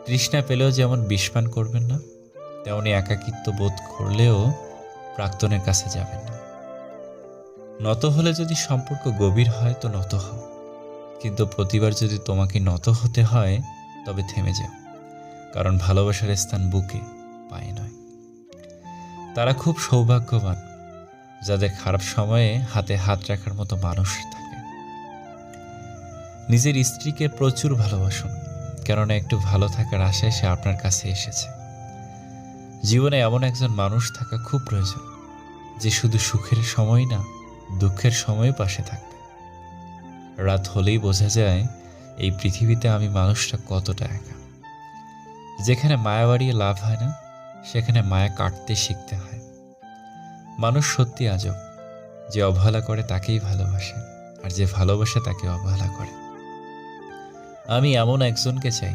তৃষ্ণা পেলেও যেমন বিষপান করবেন না, তেমনি একাকিত্ব বোধ করলেও প্রাক্তনের কাছে যাবেন না। নত হলে যদি সম্পর্ক গভীর হয় তো নত হও, কিন্তু প্রতিবার যদি তোমাকে নত হতে হয় তবে থেমে যাও, কারণ ভালোবাসার স্থান বুকে, পায়ে নয়। তারা খুব সৌভাগ্যবান যাদের খারাপ সময়ে হাতে হাত রাখার মতো মানুষ থাকে। নিজের স্ত্রীকে প্রচুর ভালোবাসুন, কেননা একটু ভালো থাকার আশায় সে আপনার কাছে এসেছে। জীবনে এমন একজন মানুষ থাকা খুব প্রয়োজন, যে শুধু সুখের সময় না, দুঃখের সময় পাশে থাকবে। রাত হলেই বোঝা যায় এই পৃথিবীতে আমি মানুষটা কতটা একা। যেখানে মায়া বাড়িয়ে লাভ হয় না, সেখানে মায়া কাটতে শিখতে হয়। মানুষ সত্যি আজব, যে অবহেলা করে তাকেই ভালোবাসে, আর যে ভালোবাসে তাকে অবহেলা করে। আমি এমন একজনকে চাই